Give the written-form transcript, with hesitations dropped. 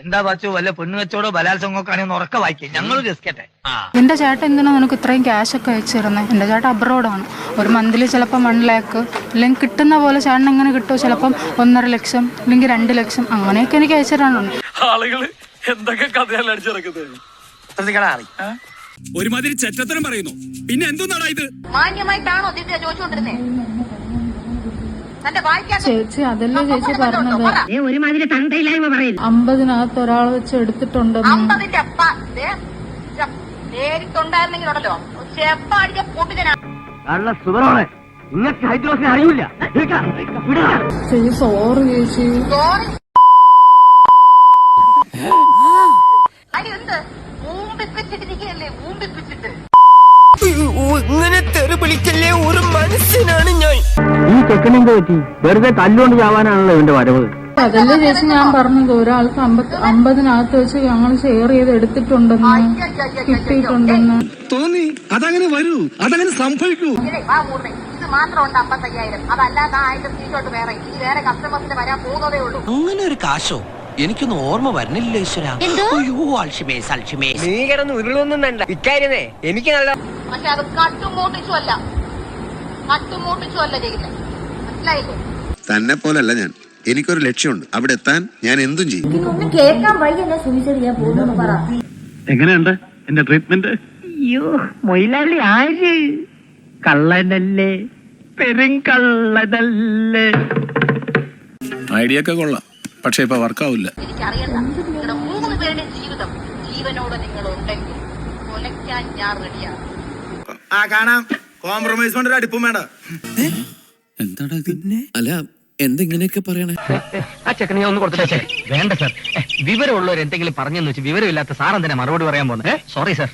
എന്താ പാച്ചു വല്ല പെണ്ണ് വെച്ചോടോ ബലാത്സംഗമൊക്കെയാണെന്ന് ഉറക്ക വായിക്കേ ഞങ്ങൾ രസിക്കട്ടെ. എന്റെ ചേട്ടൻ എന്തിനാ നിനക്ക് ഇത്രയും ക്യാഷ് ഒക്കെ അയച്ചു തരുന്നത്? എന്റെ ചേട്ടൻ അബ്രോഡാണ്. ഒരു മന്ത്ലി ചിലപ്പോൾ 1 ലാക്ക് അല്ലെങ്കിൽ കിട്ടുന്ന പോലെ ചേട്ടൻ എങ്ങനെ കിട്ടുമോ, ചിലപ്പം 1.5 ലക്ഷം അല്ലെങ്കിൽ 2 ലക്ഷം അങ്ങനെയൊക്കെ എനിക്ക് അയച്ചു തരാനുണ്ട്. ആളുകള് എന്തൊക്കെ കഥയല്ല അടിച്ചിറക്കുന്നത്. ഒരുമാതിരി ചെറ്റത്തരം പറയുന്നു. പിന്നെ എന്തുന്നാടാ ഇത്? മാന്യമായിട്ടാണോ ദിവ്യ ചോദിച്ചുകൊണ്ടിരുന്നേ? ചേച്ചി അതല്ലേ ചേച്ചി പറഞ്ഞത്, ഒരുമാതിരി തണ്ടയില്ലായ്മ പറയില്ല. 50-നകത്ത് ഒരാളെ വെച്ച് എടുത്തിട്ടുണ്ടെന്ന്. 50ന്റെ അപ്പ നേരിട്ടുണ്ടായിരുന്നെങ്കിലുണ്ടല്ലോ ചെപ്പ അടിച്ച പൊട്ടിച്ചനാ. നിങ്ങൾക്ക് ഹൈദ്രോസിനെ അറിയില്ല. ചേച്ചി സോറി ചേച്ചി. അടി എന്ത് ഊമ്പിപ്പിച്ചിട്ടിരിക്കുകയല്ലേ, ഊമ്പിപ്പിച്ചിട്ട്. ഇങ്ങനെ തെറി വിളിക്കല്ലേ, ഒരു മനുഷ്യനാണ് ഞാൻ. ഈ ചെക്കനെന്ത് പറ്റി? വെറുതെ തല്ലുകൊണ്ട് ചാവാനാണല്ലോ ഇവന്റെ വരവ്. അതല്ലേ ചേച്ചി ഞാൻ പറഞ്ഞത്, ഒരാൾക്ക് 50-നകത്ത് വെച്ച് ഞങ്ങൾ ഷെയർ ചെയ്ത് എടുത്തിട്ടുണ്ടെന്ന്, കിട്ടിയിട്ടുണ്ടെന്ന് തോന്നി. അതങ്ങനെ വരൂ, അതങ്ങനെ സംഭവിക്കൂ. വാ മൂർമ്മേ, ഇത് മാത്രമുണ്ട് 55,000. അതല്ലാതെ 1000 ടീഷർട്ട് വേറെ. ഈ വേറെ കസ്റ്റമേഴ്സിന് വരാൻ പോകുന്നതേ ഉള്ളൂ. അങ്ങനെ ഒരു കാശോ? എനിക്കൊന്നും ഓർമ്മ വരുന്നില്ല ഈശ്വര. Alzheimer's Alzheimer's. നീ കിടന്ന് ഉരുളൊന്നും വേണ്ട ഇക്കാര്യമേ, എനിക്ക് നല്ല. പക്ഷെ അത് കട്ടുമൂട്ടിച്ചും അല്ല, കട്ടുമൂട്ടിച്ചും അല്ല ചെയ്യുന്നത്, മനസ്സിലായില്ലേ? തന്നെ പോലല്ല ഞാൻ. എനിക്കൊരു ലക്ഷ്യമുണ്ട്. അവിടെ എത്താൻ ഞാൻ എന്തും ചെയ്യും. ഒന്നും കേൾക്കാൻ വയ്യല്ല സുവിശേഷ ഞാൻ പോകുന്നു പറ. എങ്ങനെയുണ്ട് എന്റെ ട്രീറ്റ്മെന്റ്? അയ്യോ മൊയിലാളി ആര്? കള്ളനല്ലേ, പെരുങ്കള്ളനല്ലേ. ഐഡിയ ഒക്കെ കൊള്ളാം, പക്ഷെ ഇപ്പൊ വർക്കാവില്ല. എനിക്കറിയണ്ട നിങ്ങളുടെ 3 പേരുടെ ജീവിതം ജീവനോട് നിങ്ങൾ ഉണ്ടെങ്കിൽ കൊലയ്ക്കാൻ ഞാൻ റെഡിയാണ്. കാണാം. കോംപ്രമൈസ് കൊണ്ട് അടുപ്പം വേണ്ട. എന്താടാ പിന്നെ? അല്ല എന്തെങ്ങനെയൊക്കെ പറയണേ? ആ ചെക്കനെ ഒന്ന് കൊടുത്തിട്ടേ. വേണ്ട സാർ, വിവരമുള്ളവർ എന്തെങ്കിലും പറഞ്ഞെന്ന് വെച്ച് വിവരമില്ലാത്ത സാർ എന്തിനാ മറുപടി പറയാൻ പോകുന്നത്? Sorry sir.